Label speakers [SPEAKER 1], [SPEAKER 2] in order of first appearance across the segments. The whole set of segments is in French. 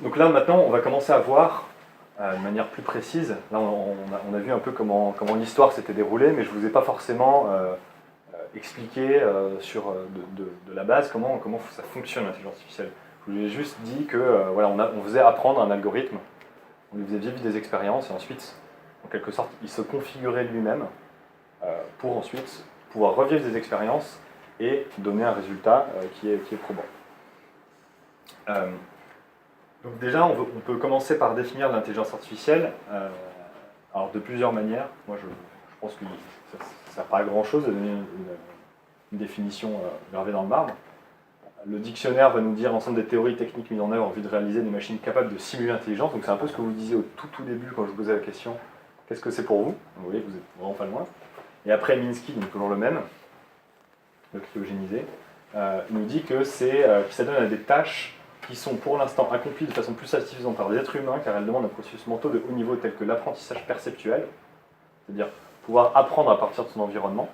[SPEAKER 1] Donc là, maintenant, on va commencer à voir de manière plus précise. Là, on a vu un peu comment l'histoire s'était déroulée, mais je ne vous ai pas forcément expliqué de la base comment ça fonctionne l'intelligence artificielle. Je vous ai juste dit que voilà, on faisait apprendre un algorithme, on lui faisait vivre des expériences, et ensuite, en quelque sorte, il se configurait lui-même pour ensuite pouvoir revivre des expériences et donner un résultat qui est probant. Donc déjà, on peut commencer par définir l'intelligence artificielle alors de plusieurs manières. Moi, je pense que ça ne sert pas à grand-chose de donner une définition gravée dans le marbre. Le dictionnaire va nous dire l'ensemble des théories techniques mises en œuvre en vue de réaliser des machines capables de simuler l'intelligence. Donc c'est un peu ce que vous disiez au tout début quand je vous posais la question « Qu'est-ce que c'est pour vous ?» Vous voyez, vous êtes vraiment pas loin. Et après, Minsky, donc toujours le même, le cryogénisé, nous dit que ça donne à des tâches qui sont pour l'instant accomplies de façon plus satisfaisante par des êtres humains, car elles demandent un processus mentaux de haut niveau tel que l'apprentissage perceptuel, c'est-à-dire pouvoir apprendre à partir de son environnement.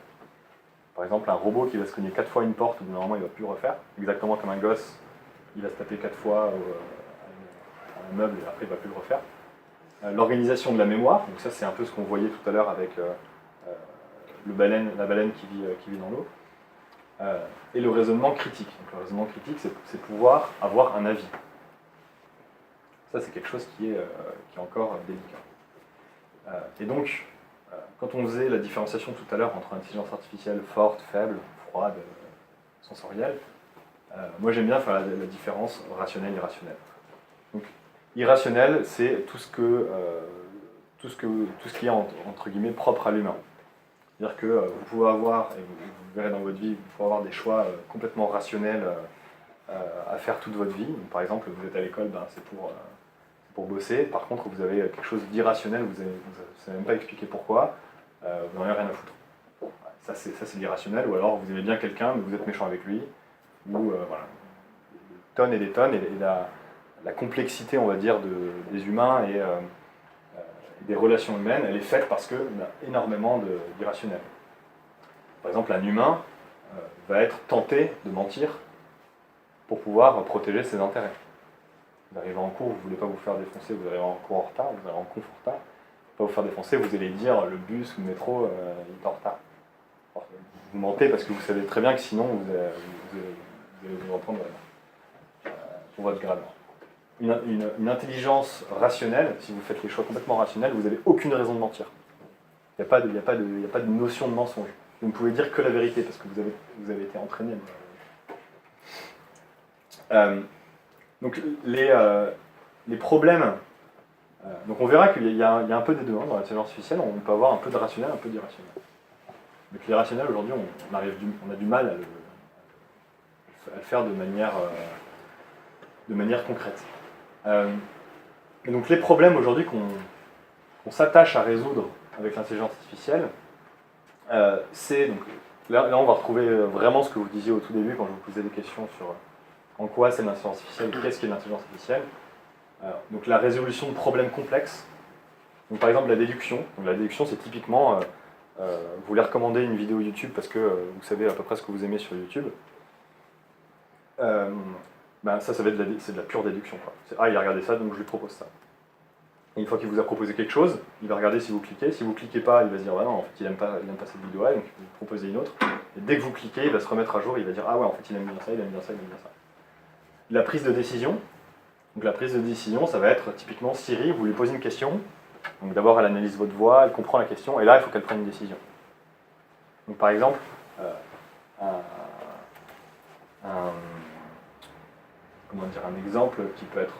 [SPEAKER 1] Par exemple, un robot qui va se cogner 4 fois une porte, au bout d'un moment il ne va plus le refaire, exactement comme un gosse, il va se taper 4 fois un meuble et après il ne va plus le refaire. L'organisation de la mémoire, donc ça c'est un peu ce qu'on voyait tout à l'heure avec la baleine qui vit dans l'eau. Et le raisonnement critique. Donc, le raisonnement critique, c'est pouvoir avoir un avis. Ça, c'est quelque chose qui est encore délicat. Et donc, quand on faisait la différenciation tout à l'heure entre intelligence artificielle forte, faible, froide, sensorielle, moi j'aime bien faire la différence rationnelle-irrationnelle. Donc, irrationnel, c'est tout ce qui est entre guillemets propre à l'humain. C'est-à-dire que vous pouvez avoir, et vous verrez dans votre vie, vous pouvez avoir des choix complètement rationnels à faire toute votre vie. Donc, par exemple, vous êtes à l'école, c'est pour bosser. Par contre, vous avez quelque chose d'irrationnel, vous ne savez même pas expliquer pourquoi, vous n'en avez rien à foutre. Ça, c'est l'irrationnel. Ou alors, vous aimez bien quelqu'un, mais vous êtes méchant avec lui. Ou voilà, des tonnes et des tonnes. Et la complexité, on va dire, des humains et des relations humaines, elle est faite parce qu'on a énormément d'irrationnel. Par exemple, un humain va être tenté de mentir pour pouvoir protéger ses intérêts. Vous arrivez en cours, vous ne voulez pas vous faire défoncer, vous arrivez en cours en retard, vous arrivez en conf en retard, pas vous faire défoncer, vous allez dire le bus ou le métro, il est en retard. Alors, vous mentez parce que vous savez très bien que sinon vous allez vous reprendre pour votre grade. Une intelligence rationnelle, si vous faites les choix complètement rationnels, vous n'avez aucune raison de mentir. Il n'y a pas de notion de mensonge. Vous ne pouvez dire que la vérité parce que vous avez été entraîné. Donc les problèmes, donc on verra qu'il y a un peu des deux dans l'intelligence artificielle, on peut avoir un peu de rationnel, un peu d'irrationnel. Donc l'irrationnel aujourd'hui, on a du mal à le faire de manière concrète. Et donc les problèmes aujourd'hui qu'on s'attache à résoudre avec l'intelligence artificielle, c'est donc là on va retrouver vraiment ce que vous disiez au tout début quand je vous posais des questions sur en quoi c'est l'intelligence artificielle, qu'est-ce qu'est l'intelligence artificielle. Donc la résolution de problèmes complexes. Donc par exemple la déduction. Donc la déduction c'est typiquement vous voulez recommander une vidéo YouTube parce que vous savez à peu près ce que vous aimez sur YouTube. Ça va être c'est de la pure déduction. Il a regardé ça, donc je lui propose ça. Et une fois qu'il vous a proposé quelque chose, il va regarder si vous cliquez. Si vous ne cliquez pas, il va se dire non, en fait il n'aime pas cette vidéo-là, donc il va vous proposer une autre. Et dès que vous cliquez, il va se remettre à jour, il va dire ah ouais, en fait il aime bien ça, il aime bien ça, il aime bien ça. La prise de décision. Donc la prise de décision, ça va être typiquement Siri, vous lui posez une question. Donc d'abord elle analyse votre voix, elle comprend la question, et là il faut qu'elle prenne une décision. Donc par exemple, un exemple qui peut être,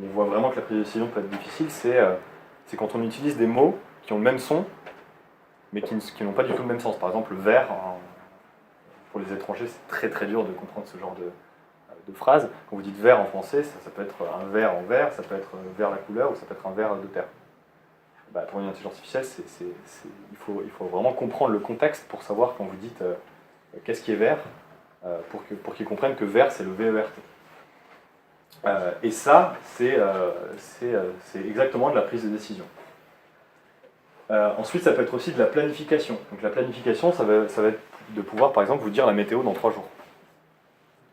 [SPEAKER 1] on voit vraiment que la prise de décision peut être difficile, c'est quand on utilise des mots qui ont le même son, mais qui n'ont pas du tout le même sens. Par exemple, vert, pour les étrangers, c'est très très dur de comprendre ce genre de phrase. Quand vous dites vert en français, ça peut être un vert en vert, ça peut être vert la couleur, ou ça peut être un vert de terre. Pour une intelligence artificielle, il faut vraiment comprendre le contexte pour savoir quand vous dites qu'est-ce qui est vert, pour qu'ils comprennent que vert, c'est le VERT. Et ça, c'est exactement de la prise de décision. Ensuite, ça peut être aussi de la planification. Donc la planification, ça va être de pouvoir, par exemple, vous dire la météo dans 3 jours.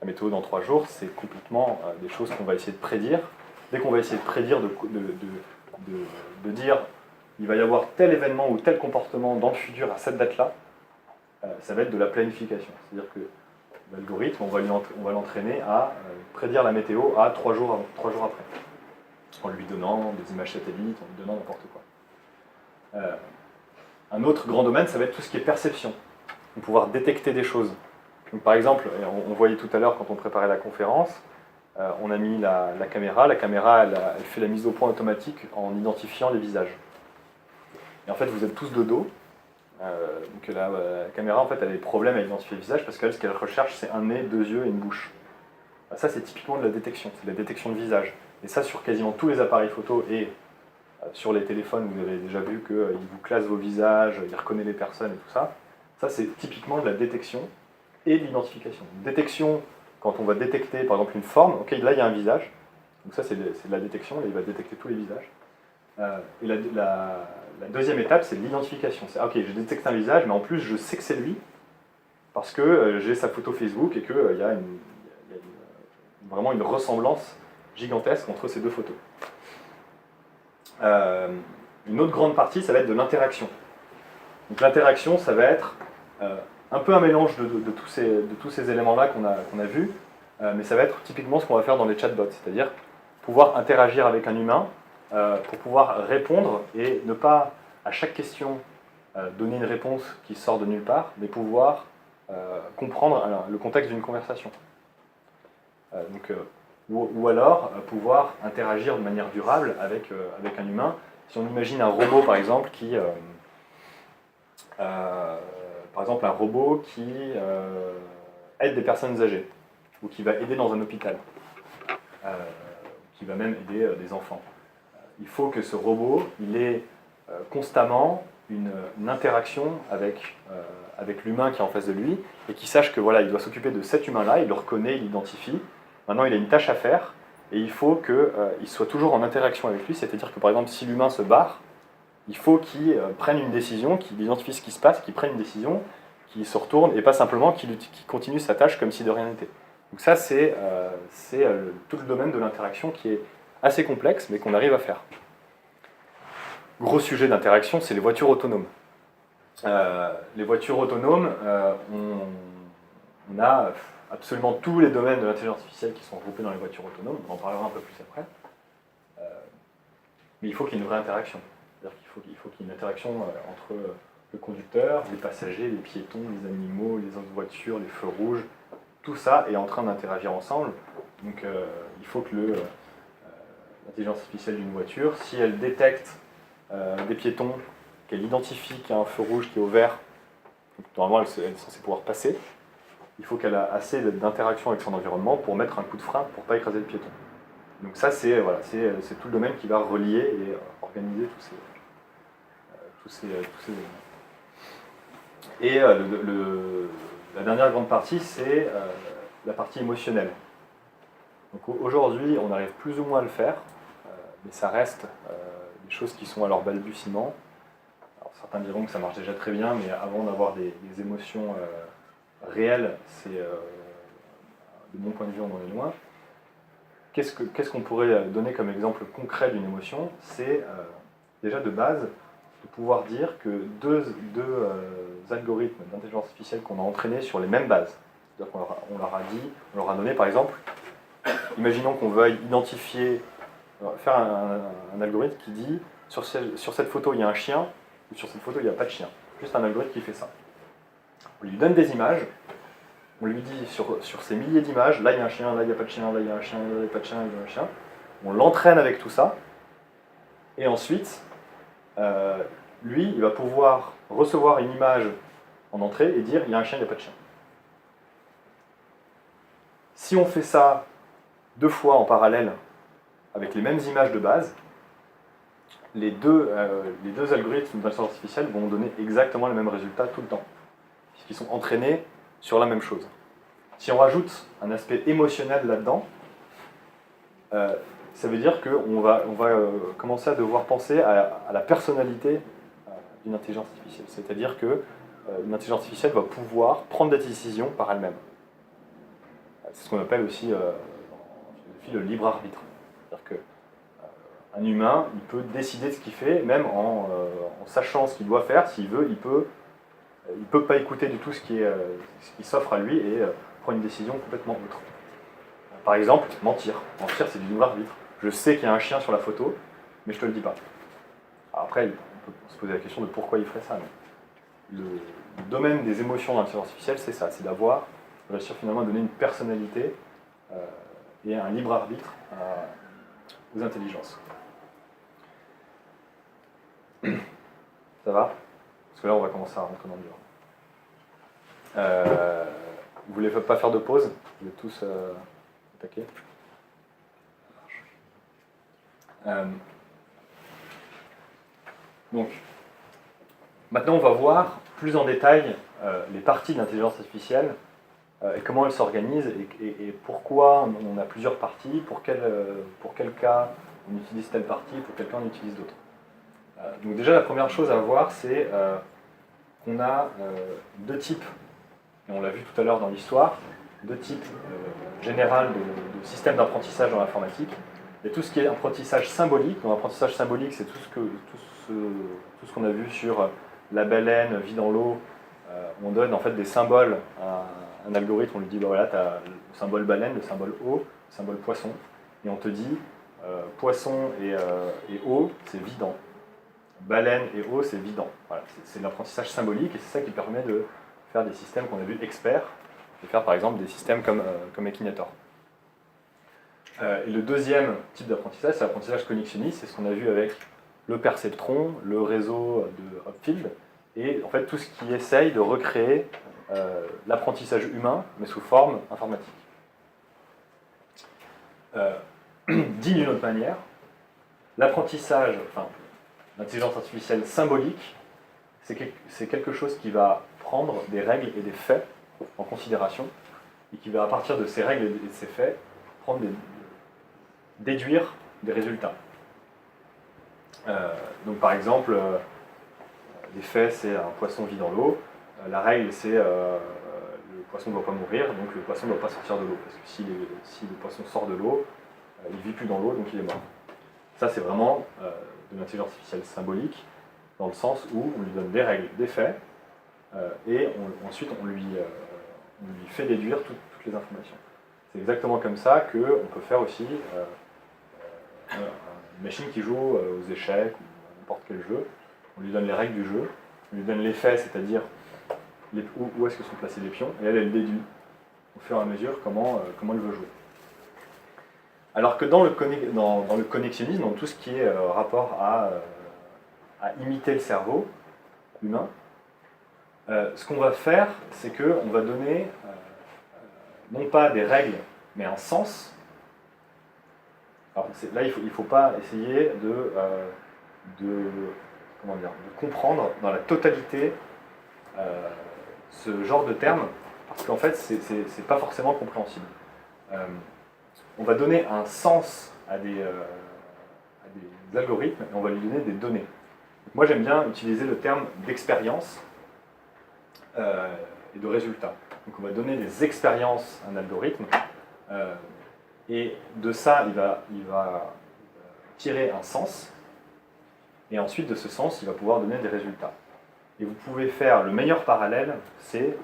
[SPEAKER 1] La météo dans 3 jours, c'est complètement des choses qu'on va essayer de prédire. Dès qu'on va essayer de prédire, de dire il va y avoir tel événement ou tel comportement dans le futur à cette date-là, ça va être de la planification. C'est-à-dire que l'algorithme, on va l'entraîner à prédire la météo à 3 jours après, en lui donnant des images satellites, en lui donnant n'importe quoi. Un autre grand domaine, ça va être tout ce qui est perception. Donc, pouvoir détecter des choses. Donc, par exemple, on voyait tout à l'heure quand on préparait la conférence, on a mis la caméra. La caméra, elle fait la mise au point automatique en identifiant les visages. Et en fait, vous êtes tous de dos. Donc la caméra, en fait, elle a des problèmes à identifier les visages parce qu'elle, ce qu'elle recherche, c'est un nez, 2 yeux et une bouche. Ça, c'est typiquement de la détection. C'est de la détection de visage. Et ça, sur quasiment tous les appareils photo et sur les téléphones, vous avez déjà vu qu'il vous classe vos visages, il reconnaît les personnes et tout ça. Ça, c'est typiquement de la détection et de l'identification. Détection, quand on va détecter, par exemple, une forme, ok, là, il y a un visage. Donc ça, c'est de la détection, là, il va détecter tous les visages. Et la deuxième étape, c'est l'identification. C'est, ok, je détecte un visage, mais en plus, je sais que c'est lui, parce que j'ai sa photo Facebook et qu'il y a vraiment une ressemblance gigantesque entre ces deux photos. Une autre grande partie, ça va être de l'interaction. Donc l'interaction, ça va être un peu un mélange de tous ces éléments-là qu'on a vus, mais ça va être typiquement ce qu'on va faire dans les chatbots, c'est-à-dire pouvoir interagir avec un humain pour pouvoir répondre et ne pas, à chaque question, donner une réponse qui sort de nulle part, mais pouvoir comprendre le contexte d'une conversation. Ou alors pouvoir interagir de manière durable avec un humain. Si on imagine un robot, par exemple, aide des personnes âgées, ou qui va aider dans un hôpital, qui va même aider des enfants. Il faut que ce robot, il ait constamment une interaction avec l'humain qui est en face de lui, et qu'il sache que voilà, il doit s'occuper de cet humain-là, il le reconnaît, il l'identifie. Maintenant, il a une tâche à faire, et il faut qu'il soit toujours en interaction avec lui, c'est-à-dire que par exemple, si l'humain se barre, il faut qu'il prenne une décision, qu'il identifie ce qui se passe, qu'il prenne une décision, qu'il se retourne, et pas simplement qu'il continue sa tâche comme si de rien n'était. Donc ça, c'est tout le domaine de l'interaction qui est assez complexe, mais qu'on arrive à faire. Gros sujet d'interaction, c'est les voitures autonomes. Les voitures autonomes, on a absolument tous les domaines de l'intelligence artificielle qui sont regroupés dans les voitures autonomes, on en parlera un peu plus après. Mais il faut qu'il y ait une vraie interaction. C'est-à-dire qu'il faut qu'il y ait une interaction entre le conducteur, les passagers, les piétons, les animaux, les autres voitures, les feux rouges. Tout ça est en train d'interagir ensemble. Donc il faut que l'intelligence artificielle d'une voiture, si elle détecte des piétons, qu'elle identifie qu'il y a un feu rouge qui est au vert, donc normalement elle est censée pouvoir passer, il faut qu'elle ait assez d'interaction avec son environnement pour mettre un coup de frein pour ne pas écraser le piéton. Donc ça, c'est tout le domaine qui va relier et organiser tous ces éléments. Et la dernière grande partie, c'est la partie émotionnelle. Donc aujourd'hui, on arrive plus ou moins à le faire, mais ça reste des choses qui sont à leur balbutiement. Alors, certains diront que ça marche déjà très bien, mais avant d'avoir des émotions réelles, de mon point de vue, on en est loin. Qu'est-ce qu'on pourrait donner comme exemple concret d'une émotion? C'est déjà de base de pouvoir dire que deux algorithmes d'intelligence artificielle qu'on a entraînés sur les mêmes bases. C'est-à-dire qu'on leur a donné par exemple, imaginons qu'on veuille identifier, faire un algorithme qui dit sur cette photo il y a un chien, ou sur cette photo il n'y a pas de chien. Juste un algorithme qui fait ça. On lui donne des images, on lui dit sur ces milliers d'images, là il y a un chien, là il n'y a pas de chien, là il y a un chien, là il n'y a pas de chien, là il y a un chien. On l'entraîne avec tout ça, et ensuite, lui, il va pouvoir recevoir une image en entrée et dire il y a un chien, il n'y a pas de chien. Si on fait ça 2 fois en parallèle avec les mêmes images de base, les deux algorithmes d'intelligence artificielle vont donner exactement le même résultat tout le temps, puisqu'ils sont entraînés sur la même chose. Si on rajoute un aspect émotionnel là-dedans, ça veut dire qu'on va commencer à devoir penser à la personnalité d'une intelligence artificielle. C'est-à-dire qu'une intelligence artificielle va pouvoir prendre des décisions par elle-même. C'est ce qu'on appelle aussi en philosophie le libre arbitre. C'est-à-dire qu'un humain, il peut décider de ce qu'il fait, même en sachant ce qu'il doit faire. S'il veut, il peut pas écouter du tout ce qui s'offre à lui et prendre une décision complètement autre. Par exemple, mentir. Mentir, c'est du libre arbitre. Je sais qu'il y a un chien sur la photo, mais je te le dis pas. Alors après, on peut se poser la question de pourquoi il ferait ça. Mais le domaine des émotions dans l'intelligence artificielle, c'est ça, c'est d'avoir, réussir finalement à donner une personnalité et un libre arbitre aux intelligences. Ça va? Parce que là, on va commencer à rentrer dans le dur. Vous voulez pas faire de pause? Vous êtes tous attaqués? Donc, maintenant, on va voir plus en détail les parties de l'intelligence artificielle et comment elles s'organisent et pourquoi on a plusieurs parties, pour quel cas on utilise telle partie, pour quel cas on utilise d'autres. Donc déjà, la première chose à voir, c'est qu'on a deux types, et on l'a vu tout à l'heure dans l'histoire, deux types général de systèmes d'apprentissage dans l'informatique. Il y a tout ce qui est apprentissage symbolique. Donc, l'apprentissage symbolique, c'est tout ce qu'on a vu sur la baleine vit dans l'eau. On donne en fait des symboles à un algorithme. On lui dit, bah voilà, tu as le symbole baleine, le symbole eau, le symbole poisson. Et on te dit, poisson et eau, c'est vidant. Baleine et eau, c'est vidant. Voilà, c'est l'apprentissage symbolique et c'est ça qui permet de faire des systèmes qu'on a vus experts, et faire par exemple des systèmes comme Akinator. Et le deuxième type d'apprentissage, c'est l'apprentissage connexionniste, c'est ce qu'on a vu avec le perceptron, le réseau de Hopfield, et en fait tout ce qui essaye de recréer l'apprentissage humain, mais sous forme informatique. Dit d'une autre manière, l'apprentissage, l'intelligence artificielle symbolique, c'est quelque chose qui va prendre des règles et des faits en considération, et qui va à partir de ces règles et de ces faits déduire des résultats. Donc par exemple, les faits, c'est un poisson vit dans l'eau. La règle, c'est le poisson ne doit pas mourir, donc le poisson ne doit pas sortir de l'eau. Parce que si le poisson sort de l'eau, il ne vit plus dans l'eau, donc il est mort. Ça, c'est vraiment de l'intelligence artificielle symbolique, dans le sens où on lui donne des règles, des faits, et ensuite on lui fait déduire toutes les informations. C'est exactement comme ça qu'on peut faire aussi une machine qui joue aux échecs ou à n'importe quel jeu. On lui donne les règles du jeu, on lui donne les faits, c'est-à-dire où est-ce que sont placés les pions, et elle déduit au fur et à mesure comment elle veut jouer. Alors que dans le connexionnisme, dans tout ce qui est rapport à imiter le cerveau humain, ce qu'on va faire, c'est qu'on va donner non pas des règles, mais un sens. Alors là, il ne faut pas essayer de comprendre dans la totalité ce genre de termes, parce qu'en fait, c'est pas forcément compréhensible. On va donner un sens à des algorithmes et on va lui donner des données. Moi, j'aime bien utiliser le terme d'expérience et de résultat. Donc, on va donner des expériences à un algorithme et de ça, il va tirer un sens et ensuite de ce sens, il va pouvoir donner des résultats. Et vous pouvez faire le meilleur parallèle, c'est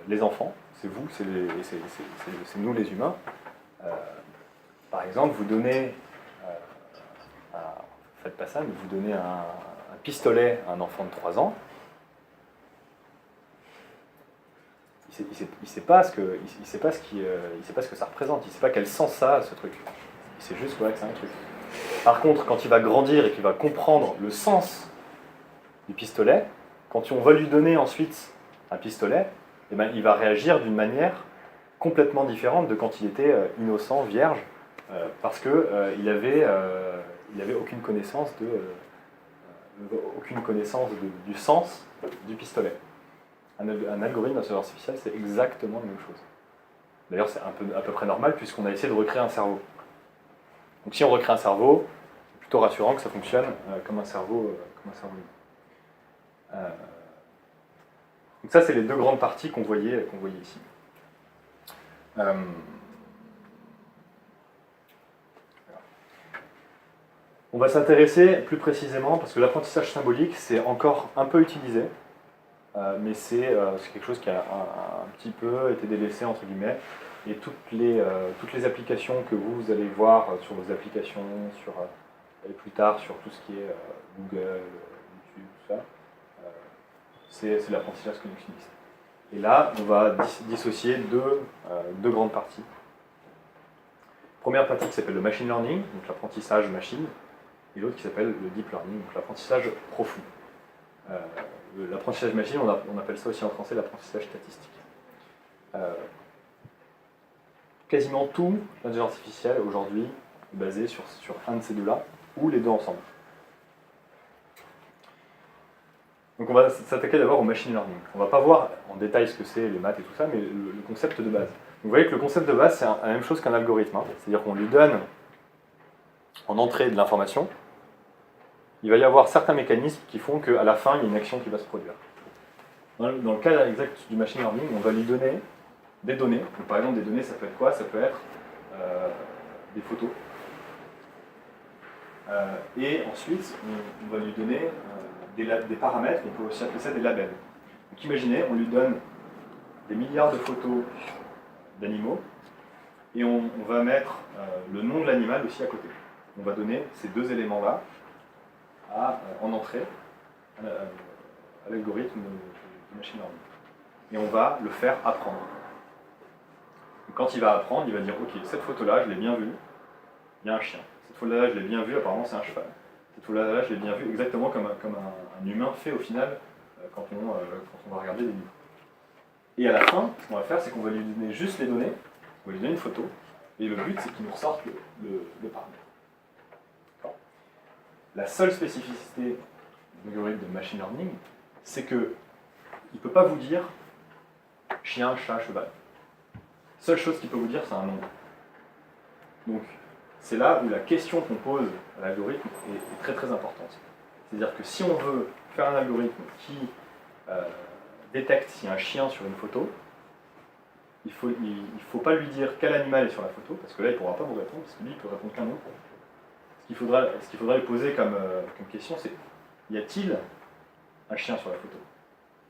[SPEAKER 1] les enfants, c'est vous, c'est nous les humains. Par exemple, vous donnez, faites pas ça, mais vous donnez un pistolet à un enfant de 3 ans, il ne sait pas ce que ça représente, il ne sait pas quel sens ça a, ce truc. Il sait juste que c'est un truc. Par contre, quand il va grandir et qu'il va comprendre le sens du pistolet, quand on va lui donner ensuite un pistolet, eh ben, il va réagir d'une manière complètement différente de quand il était innocent, vierge, parce qu'il n'avait aucune connaissance, du sens du pistolet. Un algorithme d'intelligence artificielle, c'est exactement la même chose. D'ailleurs, c'est à peu près normal puisqu'on a essayé de recréer un cerveau. Donc si on recrée un cerveau, c'est plutôt rassurant que ça fonctionne comme un cerveau humain. Donc ça, c'est les deux grandes parties qu'on voyait ici. On va s'intéresser plus précisément, parce que l'apprentissage symbolique, c'est encore un peu utilisé, mais c'est quelque chose qui a un petit peu été délaissé, entre guillemets, et toutes les applications que vous allez voir sur vos applications, et plus tard sur tout ce qui est Google, YouTube, tout ça, c'est l'apprentissage cognitiviste. Et là, on va dissocier deux grandes parties. Première partie qui s'appelle le machine learning, donc l'apprentissage machine, et l'autre qui s'appelle le deep learning, donc l'apprentissage profond. L'apprentissage machine, on appelle ça aussi en français l'apprentissage statistique. Quasiment tout l'intelligence artificielle aujourd'hui est basé sur un de ces deux-là, ou les deux ensemble. Donc on va s'attaquer d'abord au machine learning. On ne va pas voir en détail ce que c'est, les maths et tout ça, mais le concept de base. Donc vous voyez que le concept de base, c'est la même chose qu'un algorithme. Hein. C'est-à-dire qu'on lui donne en entrée de l'information, il va y avoir certains mécanismes qui font qu'à la fin, il y a une action qui va se produire. Dans le cas exact du machine learning, on va lui donner des données. Donc, par exemple, des données, ça peut être quoi? Ça peut être des photos. Et ensuite, on va lui donner des paramètres, on peut aussi appeler ça des labels. Donc imaginez, on lui donne des milliards de photos d'animaux, et on va mettre le nom de l'animal aussi à côté. On va donner ces deux éléments-là en entrée à l'algorithme de machine learning. Et on va le faire apprendre. Donc quand il va apprendre, il va dire « Ok, cette photo-là, je l'ai bien vue, il y a un chien. Cette photo-là, je l'ai bien vue, apparemment c'est un cheval. Cette photo-là, je l'ai bien vue exactement comme un humain fait au final quand on va regarder des livres. » Et à la fin, ce qu'on va faire, c'est qu'on va lui donner juste les données, on va lui donner une photo, et le but, c'est qu'il nous ressorte le paramètre. La seule spécificité de l'algorithme de machine learning, c'est qu'il ne peut pas vous dire chien, chat, cheval. Seule chose qu'il peut vous dire, c'est un nombre. Donc, c'est là où la question qu'on pose à l'algorithme est très très importante. C'est-à-dire que si on veut faire un algorithme qui détecte s'il y a un chien sur une photo, il faut pas lui dire quel animal est sur la photo, parce que là il ne pourra pas vous répondre, parce que lui il peut répondre qu'un nom. Ce qu'il faudra lui poser comme question, c'est y a-t-il un chien sur la photo?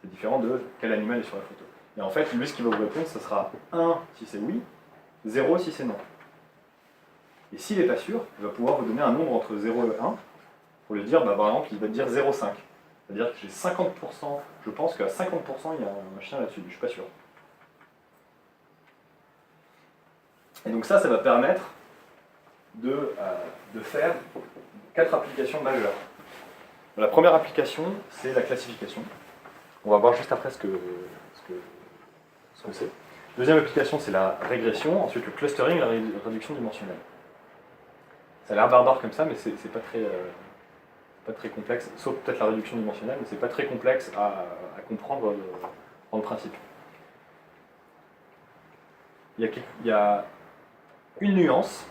[SPEAKER 1] C'est différent de quel animal est sur la photo. Et en fait, lui ce qu'il va vous répondre, ce sera 1 si c'est oui, 0 si c'est non. Et s'il n'est pas sûr, il va pouvoir vous donner un nombre entre 0 et 1, pour lui dire, par exemple, il va te dire 0,5. C'est-à-dire que j'ai 50%, je pense qu'à 50% il y a un chien là-dessus, je ne suis pas sûr. Et donc ça va permettre de faire 4 applications majeures. La première application, c'est la classification. On va voir juste après ce que c'est. Deuxième application, c'est la régression. Ensuite, le clustering et la réduction dimensionnelle. Ça a l'air barbare comme ça, mais c'est pas très complexe, sauf peut-être la réduction dimensionnelle, mais c'est pas très complexe à comprendre dans le principe. Il y a une nuance,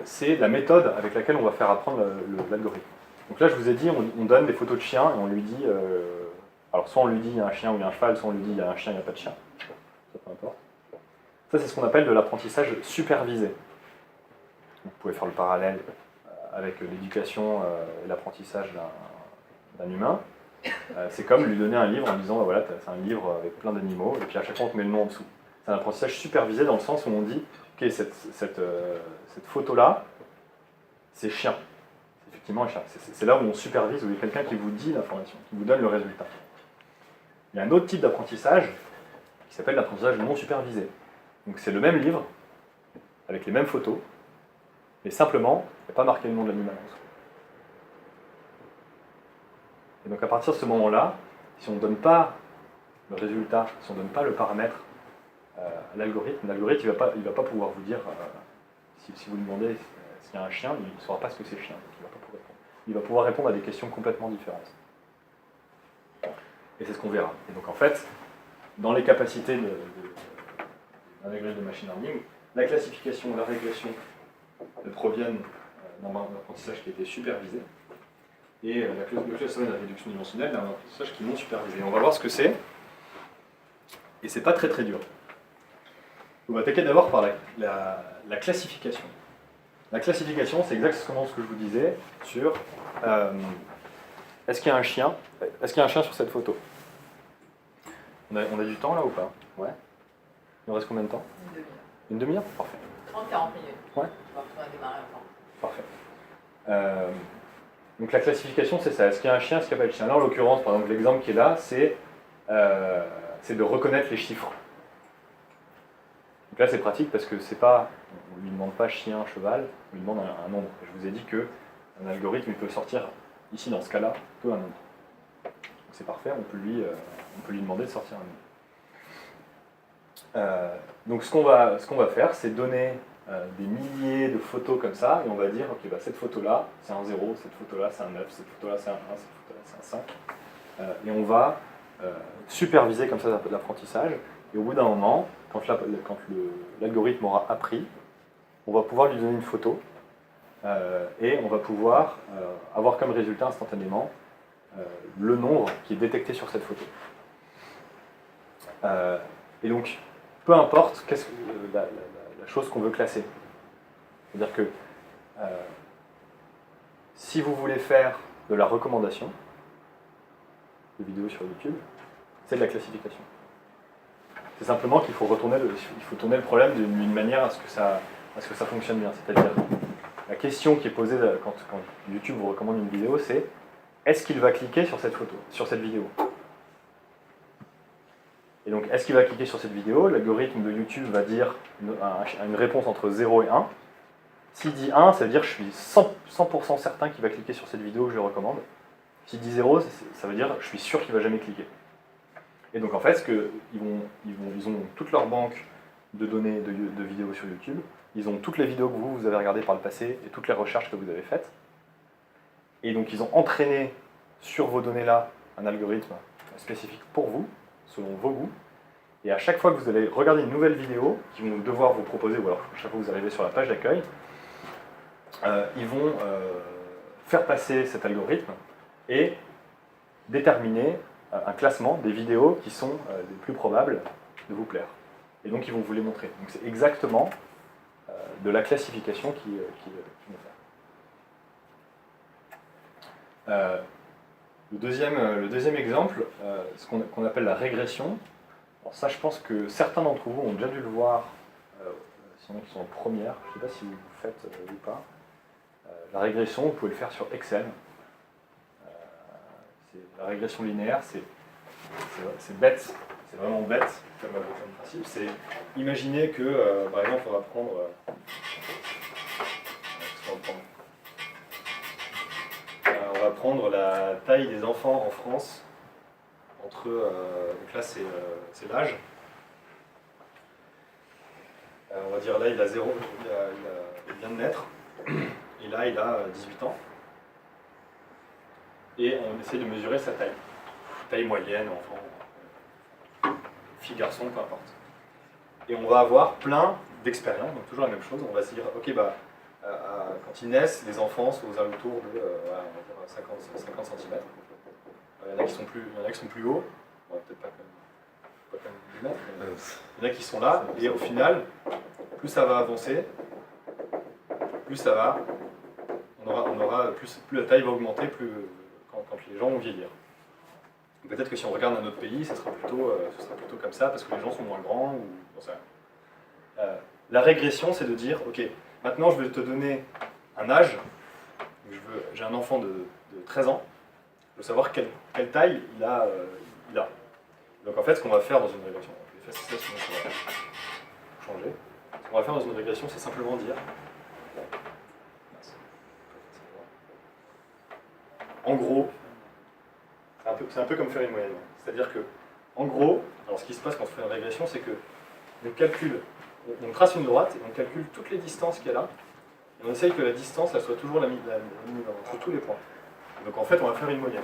[SPEAKER 1] c'est la méthode avec laquelle on va faire apprendre l'algorithme. Donc là, je vous ai dit, on donne des photos de chiens et on lui dit, alors soit on lui dit il y a un chien ou il y a un cheval, soit on lui dit il y a un chien, il n'y a pas de chien. Ça, peu importe. Ça, c'est ce qu'on appelle de l'apprentissage supervisé. Vous pouvez faire le parallèle avec l'éducation et l'apprentissage d'un humain. C'est comme lui donner un livre en disant, voilà, c'est un livre avec plein d'animaux, et puis à chaque fois on te met le nom en dessous. C'est un apprentissage supervisé dans le sens où on dit, ok, cette photo-là, c'est chien. C'est effectivement un chien. C'est là où on supervise, où il y a quelqu'un qui vous dit l'information, qui vous donne le résultat. Il y a un autre type d'apprentissage qui s'appelle l'apprentissage non supervisé. Donc c'est le même livre, avec les mêmes photos, mais simplement, il n'y a pas marqué le nom de l'animal en dessous. Et donc à partir de ce moment-là, si on ne donne pas le résultat, si on ne donne pas le paramètre à l'algorithme, il ne va pas pouvoir vous dire, si vous lui demandez s'il y a un chien, il ne saura pas ce que c'est chien, donc il ne va pas pouvoir répondre. Il va pouvoir répondre à des questions complètement différentes. Et c'est ce qu'on verra. Et donc en fait, dans les capacités d'un algorithme de machine learning, la classification, la régression proviennent d'un apprentissage qui a été supervisé, et le clustering et la réduction dimensionnelle d'un apprentissage qui est non supervisé. On va voir ce que c'est, et c'est pas très très dur. On va attaquer d'abord par la classification. La classification, c'est exactement ce que je vous disais sur est-ce qu'il y a un chien sur cette photo? On a du temps là ou pas? Ouais. Il nous reste combien de temps?
[SPEAKER 2] Une demi-heure.
[SPEAKER 1] Une demi-heure? Parfait.
[SPEAKER 2] 30-40 minutes.
[SPEAKER 1] Ouais.
[SPEAKER 2] On va démarrer un temps.
[SPEAKER 1] Parfait. Donc la classification, c'est ça. Est-ce qu'il y a un chien, est-ce qu'il n'y a pas de chien? Là, en l'occurrence, par exemple, l'exemple qui est là, c'est de reconnaître les chiffres. Donc là, c'est pratique parce que c'est pas, on ne lui demande pas chien, cheval, on lui demande un nombre. Et je vous ai dit qu'un algorithme, il peut sortir, ici, dans ce cas-là, que un nombre. Donc c'est parfait, on peut lui demander de sortir un nombre. Donc ce qu'on va faire, c'est donner des milliers de photos comme ça, et on va dire, ok, bah, cette photo-là, c'est un 0, cette photo-là, c'est un 9, cette photo-là, c'est un 1, cette photo-là, c'est un 5. Et on va superviser comme ça l'apprentissage, et au bout d'un moment, quand l'algorithme aura appris, on va pouvoir lui donner une photo, et on va pouvoir avoir comme résultat instantanément le nombre qui est détecté sur cette photo. Et donc, peu importe la chose qu'on veut classer. C'est-à-dire que si vous voulez faire de la recommandation de vidéos sur YouTube, c'est de la classification. C'est simplement qu'il faut tourner le problème d'une manière à ce que ça fonctionne bien. C'est-à-dire, la question qui est posée quand YouTube vous recommande une vidéo, c'est est-ce qu'il va cliquer sur cette photo, sur cette vidéo? Et donc, est-ce qu'il va cliquer sur cette vidéo? L'algorithme de YouTube va dire une réponse entre 0 et 1. S'il dit 1, ça veut dire que je suis 100% certain qu'il va cliquer sur cette vidéo que je lui recommande. S'il dit 0, ça veut dire que je suis sûr qu'il ne va jamais cliquer. Et donc, en fait, ils ont toute leur banque de données de vidéos sur YouTube. Ils ont toutes les vidéos que vous avez regardées par le passé et toutes les recherches que vous avez faites. Et donc, ils ont entraîné sur vos données-là un algorithme spécifique pour vous, selon vos goûts. Et à chaque fois que vous allez regarder une nouvelle vidéo, qu'ils vont devoir vous proposer, ou alors à chaque fois que vous arrivez sur la page d'accueil, ils vont faire passer cet algorithme et déterminer un classement des vidéos qui sont les plus probables de vous plaire. Et donc ils vont vous les montrer. Donc c'est exactement de la classification qu'ils vont faire. Le deuxième exemple, ce qu'on appelle la régression. Alors ça, je pense que certains d'entre vous ont déjà dû le voir, sinon ils sont en première, je ne sais pas si vous le faites ou pas. La régression, vous pouvez le faire sur Excel. La régression linéaire, c'est bête, c'est vraiment bête comme principe. C'est imaginer que, par exemple, on va prendre la taille des enfants en France. Donc là, c'est l'âge. On va dire là, il a 0, il vient de naître. Et là, il a 18 ans. Et on essaie de mesurer sa taille. Taille moyenne, enfant, fille, garçon, peu importe. Et on va avoir plein d'expériences, donc toujours la même chose. On va se dire, ok, quand ils naissent, les enfants sont aux alentours de 50 cm. Il y en a qui sont plus hauts, peut-être pas comme 10 mètres, mais il y en a qui sont là, et au final, plus ça va avancer, plus ça va, plus la taille va augmenter, plus quand les gens vont vieillir. Peut-être que si on regarde un autre pays, ce sera plutôt comme ça, parce que les gens sont moins grands, ou bon, ça. La régression, c'est de dire, ok, maintenant je vais te donner un âge, j'ai un enfant de 13 ans, je veux savoir quelle taille il a. Donc en fait, ce qu'on va faire dans une régression, je vais effacer ça, sinon ça va changer. Ce qu'on va faire dans une régression, c'est simplement dire. En gros, c'est un peu comme faire une moyenne. C'est-à-dire que, en gros, alors ce qui se passe quand on fait une régression, c'est que on trace une droite et on calcule toutes les distances qu'il y a là, et on essaye que la distance elle soit toujours la minimum entre tous les points. Donc en fait, on va faire une moyenne.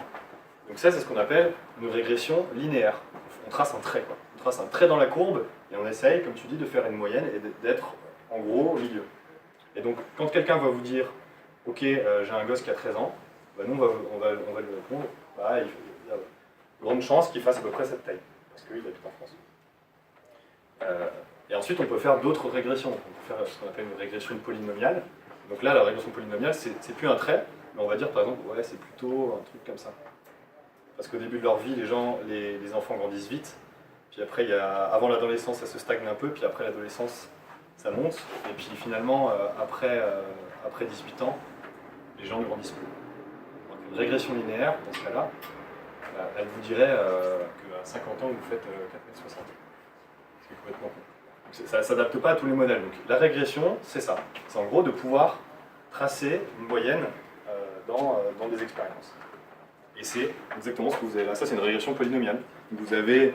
[SPEAKER 1] Donc ça, c'est ce qu'on appelle une régression linéaire. On trace un trait, quoi. On trace un trait dans la courbe et on essaye, comme tu dis, de faire une moyenne et d'être en gros au milieu. Et donc, quand quelqu'un va vous dire, ok, j'ai un gosse qui a 13 ans, nous on va lui répondre, il y a de grandes chances qu'il fasse à peu près cette taille, parce qu'il habite en France. Et ensuite, on peut faire d'autres régressions. On peut faire ce qu'on appelle une régression polynomiale. Donc là, la régression polynomiale, c'est plus un trait, mais on va dire par exemple, ouais, c'est plutôt un truc comme ça. Parce qu'au début de leur vie, les enfants grandissent vite, puis après, avant l'adolescence, ça se stagne un peu, puis après l'adolescence, ça monte, et puis finalement, après 18 ans, les gens ne grandissent plus. Donc une régression linéaire, dans ce cas-là, elle vous dirait qu'à 50 ans, vous faites 4,60 m. C'est complètement con. Ça ne s'adapte pas à tous les modèles. Donc la régression, c'est ça. C'est en gros de pouvoir tracer une moyenne dans des expériences. Et c'est exactement ce que vous avez là. Ça, c'est une régression polynomiale. Vous n'avez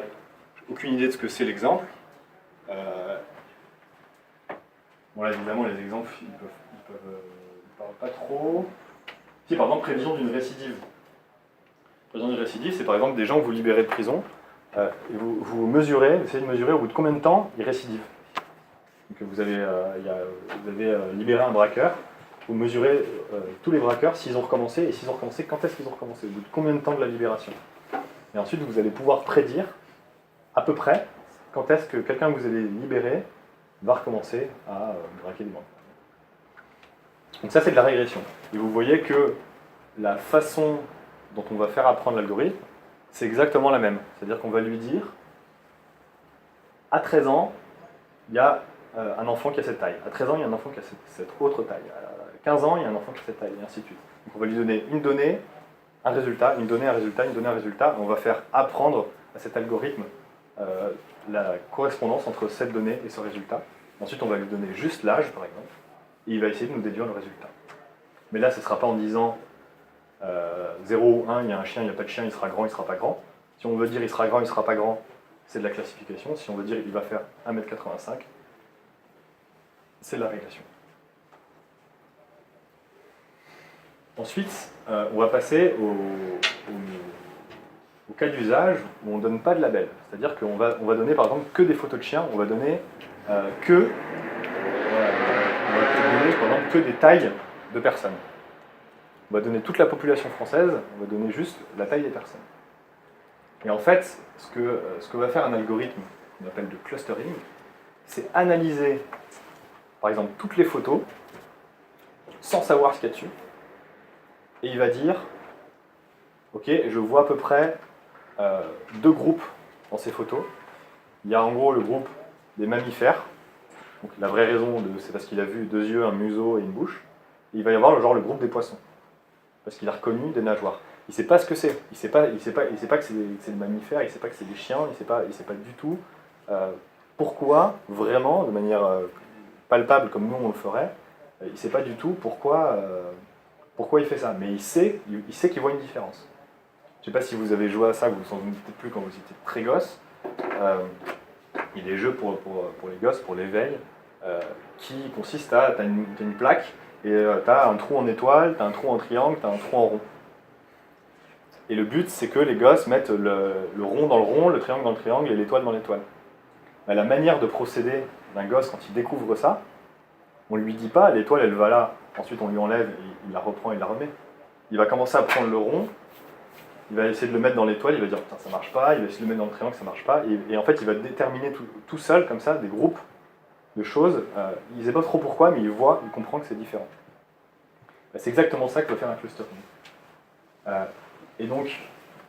[SPEAKER 1] aucune idée de ce que c'est l'exemple. Bon là, évidemment, les exemples, ils parlent pas trop. Si, par exemple, prévision d'une récidive. Prévision d'une récidive, c'est par exemple des gens que vous libérez de prison, et vous essayez de mesurer au bout de combien de temps ils récidivent. Donc vous avez libéré un braqueur, vous mesurez tous les braqueurs s'ils ont recommencé, et s'ils ont recommencé, quand est-ce qu'ils ont recommencé, au bout de combien de temps de la libération. Et ensuite, vous allez pouvoir prédire, à peu près, quand est-ce que quelqu'un que vous avez libéré va recommencer à braquer des banques. Donc ça, c'est de la régression. Et vous voyez que la façon dont on va faire apprendre l'algorithme, c'est exactement la même. C'est-à-dire qu'on va lui dire, à 13 ans, il y a un enfant qui a cette taille. À 13 ans, il y a un enfant qui a cette autre taille. À 15 ans, il y a un enfant qui a cette taille, et ainsi de suite. Donc on va lui donner une donnée, un résultat, une donnée, un résultat, une donnée, un résultat. Et on va faire apprendre à cet algorithme la correspondance entre cette donnée et ce résultat. Ensuite, on va lui donner juste l'âge, par exemple, et il va essayer de nous déduire le résultat. Mais là, ce ne sera pas en disant 0 ou 1, il y a un chien, il n'y a pas de chien, il sera grand, il ne sera pas grand. Si on veut dire il sera grand, il ne sera pas grand, c'est de la classification. Si on veut dire il va faire 1,85 m, c'est de la régression. Ensuite, on va passer au cas d'usage où on ne donne pas de label. C'est-à-dire qu'on va donner par exemple que des photos de chiens, on va donner que des tailles de personnes. On va donner toute la population française, on va donner juste la taille des personnes. Et en fait, ce que va faire un algorithme qu'on appelle de clustering, c'est analyser, par exemple, toutes les photos, sans savoir ce qu'il y a dessus, et il va dire, ok, je vois à peu près deux groupes dans ces photos. Il y a en gros le groupe des mammifères, donc la vraie raison, c'est parce qu'il a vu deux yeux, un museau et une bouche. Et il va y avoir le groupe des poissons, parce qu'il a reconnu des nageoires. Il ne sait pas ce que c'est, il ne sait pas que c'est des mammifères, il ne sait pas que c'est des chiens, il ne sait pas du tout pourquoi, vraiment, de manière palpable comme nous on le ferait, il ne sait pas du tout pourquoi il fait ça, mais il sait qu'il voit une différence. Je ne sais pas si vous avez joué à ça, vous ne vous en doutez plus quand vous étiez très gosse. Il y a des jeux pour les gosses, pour l'éveil, qui consistent à, tu as une plaque, et tu as un trou en étoile, tu as un trou en triangle, tu as un trou en rond. Et le but, c'est que les gosses mettent le rond dans le rond, le triangle dans le triangle et l'étoile dans l'étoile. La manière de procéder d'un gosse quand il découvre ça, on ne lui dit pas, l'étoile elle va là, ensuite on lui enlève, il la reprend, il la remet. Il va commencer à prendre le rond, il va essayer de le mettre dans l'étoile, il va dire putain ça marche pas, il va essayer de le mettre dans le triangle, ça marche pas, et en fait il va déterminer tout seul, comme ça, des groupes de choses. Il ne sait pas trop pourquoi, mais il comprend que c'est différent. C'est exactement ça que va faire un clustering. Et donc,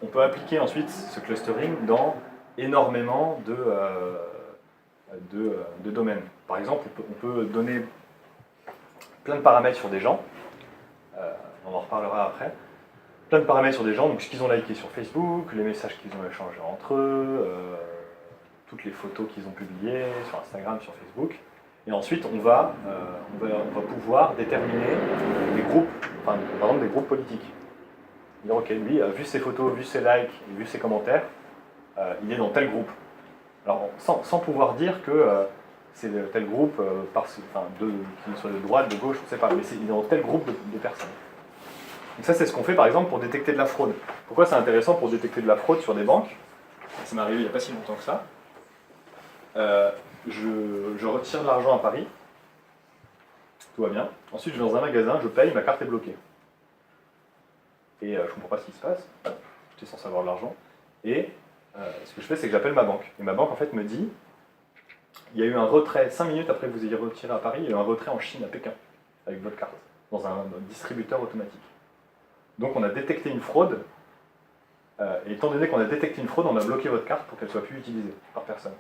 [SPEAKER 1] on peut appliquer ensuite ce clustering dans énormément de domaines. Par exemple, on peut donner plein de paramètres sur des gens, on en reparlera après, plein de paramètres sur des gens, donc ce qu'ils ont liké sur Facebook, les messages qu'ils ont échangés entre eux, toutes les photos qu'ils ont publiées sur Instagram, sur Facebook. Et ensuite, on va pouvoir déterminer des groupes, par exemple des groupes politiques. Dire, ok, lui, vu ses photos, vu ses likes, vu ses commentaires, il est dans tel groupe. Alors, sans pouvoir dire que c'est tel groupe, qu'il soit de droite, de gauche, on ne sait pas, mais il est dans tel groupe de personnes. Donc ça, c'est ce qu'on fait, par exemple, pour détecter de la fraude. Pourquoi c'est intéressant pour détecter de la fraude sur des banques? Ça m'est arrivé il n'y a pas si longtemps que ça. Je retire de l'argent à Paris, tout va bien. Ensuite, je vais dans un magasin, je paye, ma carte est bloquée. Et je ne comprends pas ce qui se passe, j'étais censé avoir de l'argent. Et ce que je fais, c'est que j'appelle ma banque. Et ma banque, en fait, me dit, il y a eu un retrait, 5 minutes après que vous ayez retiré à Paris, il y a eu un retrait en Chine, à Pékin. avec votre carte, dans un distributeur automatique. Donc on a détecté une fraude, et étant donné qu'on a détecté une fraude, on a bloqué votre carte pour qu'elle ne soit plus utilisée par personne.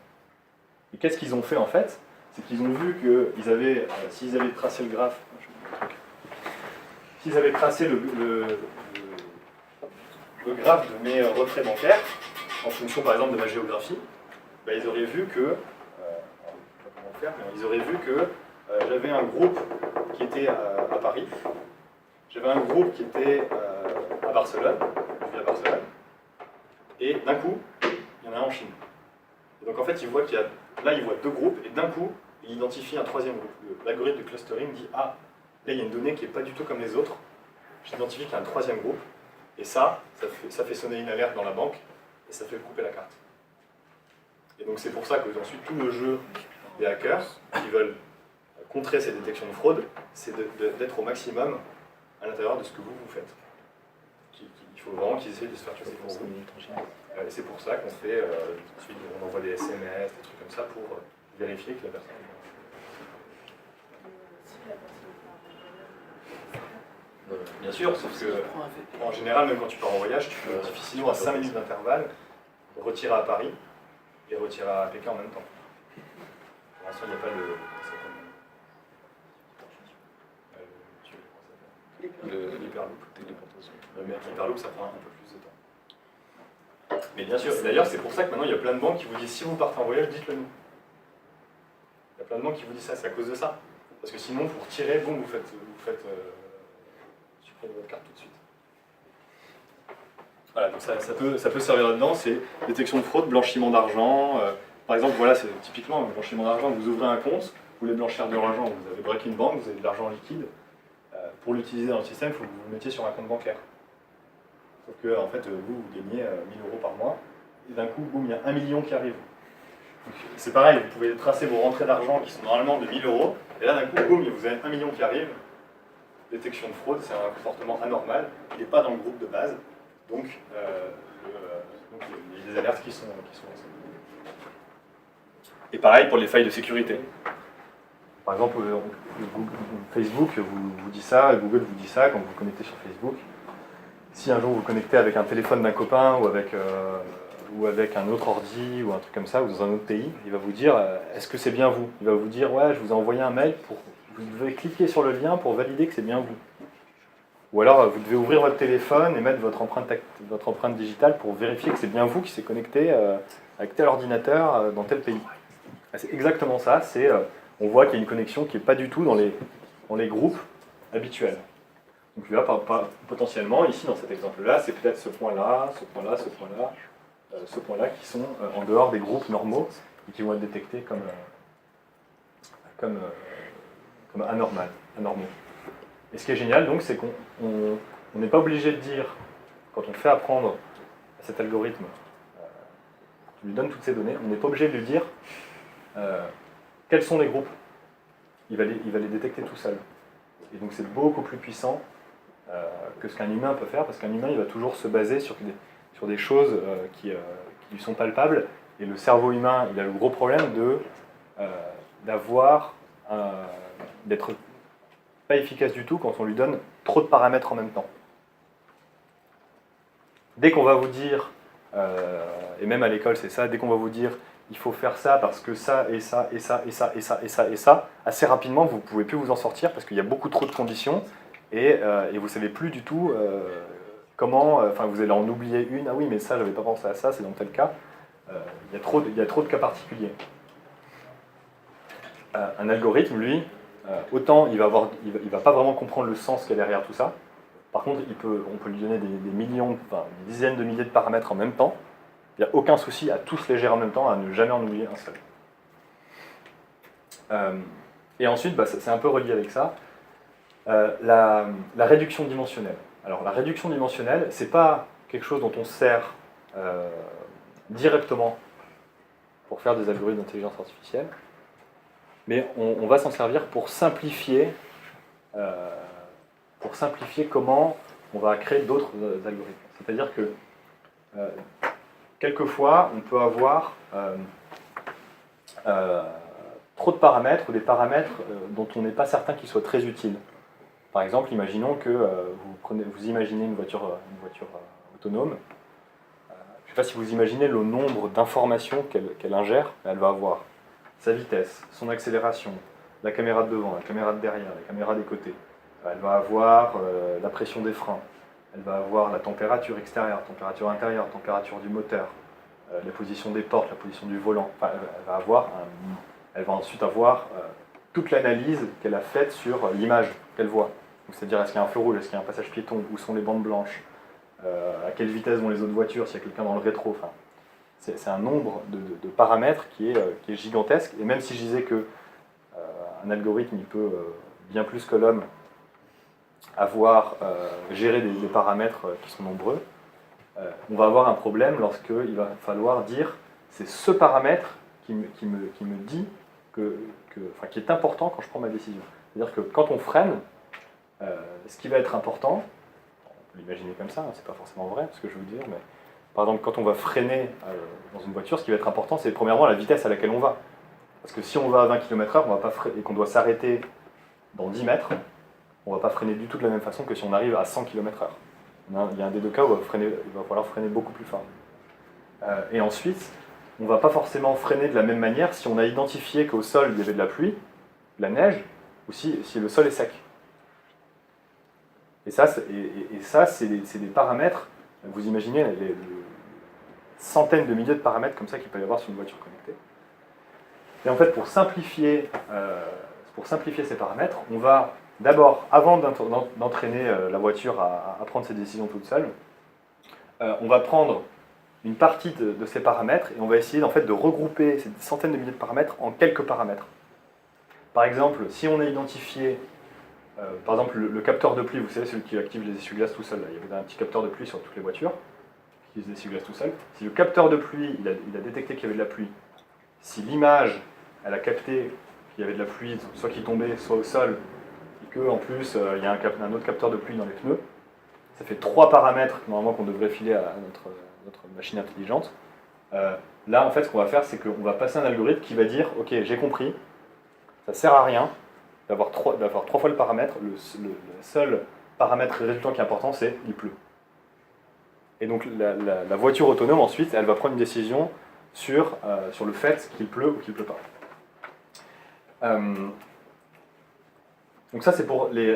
[SPEAKER 1] Et qu'est-ce qu'ils ont fait en fait? C'est qu'ils ont vu que s'ils avaient tracé le graphe, s'ils avaient tracé le graphe de mes retraits bancaires, en fonction par exemple de ma géographie, bah, ils auraient vu que, j'avais un groupe qui était à Paris, j'avais un groupe qui était à Barcelone, je vis à Barcelone, et d'un coup, il y en a un en Chine. Et donc en fait, ils voient là ils voient deux groupes, et d'un coup, ils identifient un troisième groupe. L'algorithme de clustering dit, ah, là il y a une donnée qui n'est pas du tout comme les autres, j'identifie qu'il y a un troisième groupe, et ça fait sonner une alerte dans la banque, et ça fait couper la carte. Et donc c'est pour ça que ensuite tout le jeu des hackers qui veulent contrer ces détections de fraude, c'est d'être au maximum à l'intérieur de ce que vous faites. Il faut vraiment qu'ils essayent de se faire tuer pour vous. Et c'est pour ça qu'on fait, ensuite on envoie des SMS, des trucs comme ça pour vérifier que la personne... Bien sûr, sauf que en général, même quand tu pars en voyage, tu peux difficilement à 5 minutes d'intervalle retirer à Paris et retirer à Pékin en même temps. Pour l'instant, il n'y a pas l'hyperloop. L'hyperloop, ça prend un peu plus de temps. Mais bien sûr, d'ailleurs, c'est pour ça que maintenant, il y a plein de banques qui vous disent si vous partez en voyage, dites-le nous. Il y a plein de banques qui vous disent ça, c'est à cause de ça. Parce que sinon, vous retirez, bon, vous faites supprimer votre carte tout de suite. Voilà, donc ça peut servir là-dedans, c'est détection de fraude, blanchiment d'argent. Par exemple, voilà, c'est typiquement un blanchiment d'argent. Vous ouvrez un compte, vous voulez blanchir de l'argent, vous avez braqué une banque, vous avez de l'argent liquide. Pour l'utiliser dans le système, il faut que vous le mettiez sur un compte bancaire. Sauf que, en fait, vous gagnez 1000 € par mois, et d'un coup, boum, il y a 1 million qui arrive. C'est pareil, vous pouvez tracer vos rentrées d'argent qui sont normalement de 1000 €, et là, d'un coup, boum, vous avez 1 million qui arrive. Détection de fraude, c'est un comportement anormal, il n'est pas dans le groupe de base, donc il y a des alertes qui sont lancées. Et pareil pour les failles de sécurité. Par exemple, Facebook vous dit ça, Google vous dit ça quand vous vous connectez sur Facebook. Si un jour vous vous connectez avec un téléphone d'un copain ou avec un autre ordi ou un truc comme ça, ou dans un autre pays, il va vous dire est-ce que c'est bien vous? Il va vous dire ouais, je vous ai envoyé un mail, vous devez cliquer sur le lien pour valider que c'est bien vous. Ou alors vous devez ouvrir votre téléphone et mettre votre empreinte digitale pour vérifier que c'est bien vous qui s'est connecté avec tel ordinateur dans tel pays. C'est exactement ça, on voit qu'il y a une connexion qui n'est pas du tout dans les groupes habituels. Donc là, potentiellement, ici dans cet exemple-là, c'est peut-être ce point-là, ce point-là, ce point-là, ce point-là qui sont en dehors des groupes normaux et qui vont être détectés comme anormaux. Et ce qui est génial, donc, c'est qu'on n'est pas obligé de dire, quand on fait apprendre à cet algorithme, tu lui donnes toutes ces données, on n'est pas obligé de lui dire quels sont les groupes. Il va les détecter tout seul. Et donc c'est beaucoup plus puissant que ce qu'un humain peut faire, parce qu'un humain, il va toujours se baser sur des choses qui lui sont palpables, et le cerveau humain, il a le gros problème d'être pas efficace du tout quand on lui donne trop de paramètres en même temps. Dès qu'on va vous dire, et même à l'école c'est ça, dès qu'on va vous dire il faut faire ça parce que ça et ça et ça et ça et ça et ça et ça, assez rapidement vous ne pouvez plus vous en sortir parce qu'il y a beaucoup trop de conditions et vous ne savez plus du tout comment, vous allez en oublier une, ah oui mais ça j'avais pas pensé à ça, c'est dans tel cas, il y a trop de cas particuliers. Un algorithme, lui, autant il va pas vraiment comprendre le sens qu'il y a derrière tout ça. Par contre, on peut lui donner des dizaines de milliers de paramètres en même temps. Il n'y a aucun souci à tous les gérer en même temps, à ne jamais en oublier un seul. Et ensuite, c'est un peu relié avec ça, la réduction dimensionnelle. Alors la réduction dimensionnelle, c'est pas quelque chose dont on se sert directement pour faire des algorithmes d'intelligence artificielle, mais on va s'en servir pour simplifier comment on va créer d'autres algorithmes. C'est-à-dire que quelquefois, on peut avoir trop de paramètres ou des paramètres dont on n'est pas certain qu'ils soient très utiles. Par exemple, imaginons que vous imaginez une voiture autonome. Je ne sais pas si vous imaginez le nombre d'informations qu'elle ingère. Elle va avoir sa vitesse, son accélération, la caméra de devant, la caméra de derrière, la caméra des côtés. Elle va avoir la pression des freins. Elle va avoir la température extérieure, température intérieure, température du moteur, la position des portes, la position du volant. Enfin, elle va ensuite avoir toute l'analyse qu'elle a faite sur l'image qu'elle voit. C'est-à-dire, est-ce qu'il y a un feu rouge, est-ce qu'il y a un passage piéton, où sont les bandes blanches, à quelle vitesse vont les autres voitures, s'il y a quelqu'un dans le rétro. Enfin, c'est un nombre de paramètres qui est gigantesque. Et même si je disais que un algorithme il peut bien plus que l'homme gérer des paramètres qui sont nombreux, on va avoir un problème lorsqu'il va falloir dire c'est ce paramètre qui me dit qui est important quand je prends ma décision. C'est-à-dire que quand on freine, ce qui va être important, on peut l'imaginer comme ça, hein, c'est pas forcément vrai ce que je veux dire, mais par exemple quand on va freiner dans une voiture, ce qui va être important c'est premièrement la vitesse à laquelle on va. Parce que si on va à 20 km/h et qu'on doit s'arrêter dans 10 mètres, on ne va pas freiner du tout de la même façon que si on arrive à 100 km/h. Il y a un des deux cas où il va falloir freiner beaucoup plus fort. Et ensuite, on ne va pas forcément freiner de la même manière si on a identifié qu'au sol il y avait de la pluie, de la neige, ou si le sol est sec. Et ça, c'est des paramètres, vous imaginez les centaines de milliers de paramètres comme ça qu'il peut y avoir sur une voiture connectée. Et en fait, pour simplifier ces paramètres, on va d'abord, avant d'entraîner la voiture à prendre ses décisions toute seule, on va prendre une partie de ces paramètres et on va essayer en fait, de regrouper ces centaines de milliers de paramètres en quelques paramètres. Par exemple, si on a identifié, par exemple, le capteur de pluie, vous savez, celui qui active les essuie-glaces tout seul, là, il y avait un petit capteur de pluie sur toutes les voitures qui les essuie-glaces tout seul. Si le capteur de pluie, il a détecté qu'il y avait de la pluie, si l'image, elle a capté qu'il y avait de la pluie, soit qui tombait, soit au sol, et qu'en plus, il y a un autre capteur de pluie dans les pneus, ça fait 3 paramètres normalement qu'on devrait filer à notre machine intelligente. Là, en fait, ce qu'on va faire, c'est qu'on va passer un algorithme qui va dire « Ok, j'ai compris, ça ne sert à rien d'avoir 3 fois le paramètre, le seul paramètre résultant qui est important, c'est « il pleut ». Et donc, la voiture autonome, ensuite, elle va prendre une décision sur le fait qu'il pleut ou qu'il ne pleut pas. Donc ça, c'est pour les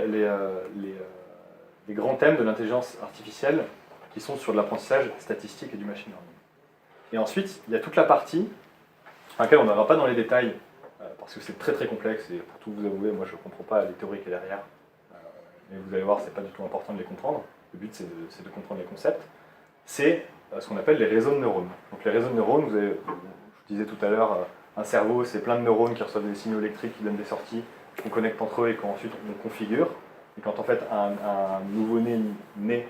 [SPEAKER 1] grands thèmes de l'intelligence artificielle qui sont sur de l'apprentissage statistique et du machine learning. Et ensuite, il y a toute la partie, à laquelle on n'ira pas dans les détails, parce que c'est très très complexe, et pour tout vous avouer, moi je ne comprends pas les théories qu'il y a derrière. Mais vous allez voir, c'est pas du tout important de les comprendre. Le but, c'est de comprendre les concepts. C'est ce qu'on appelle les réseaux de neurones. Donc les réseaux de neurones, je vous disais tout à l'heure, un cerveau, c'est plein de neurones qui reçoivent des signaux électriques, qui donnent des sorties, qu'on connecte entre eux et qu'ensuite on configure. Et quand en fait un nouveau-né naît,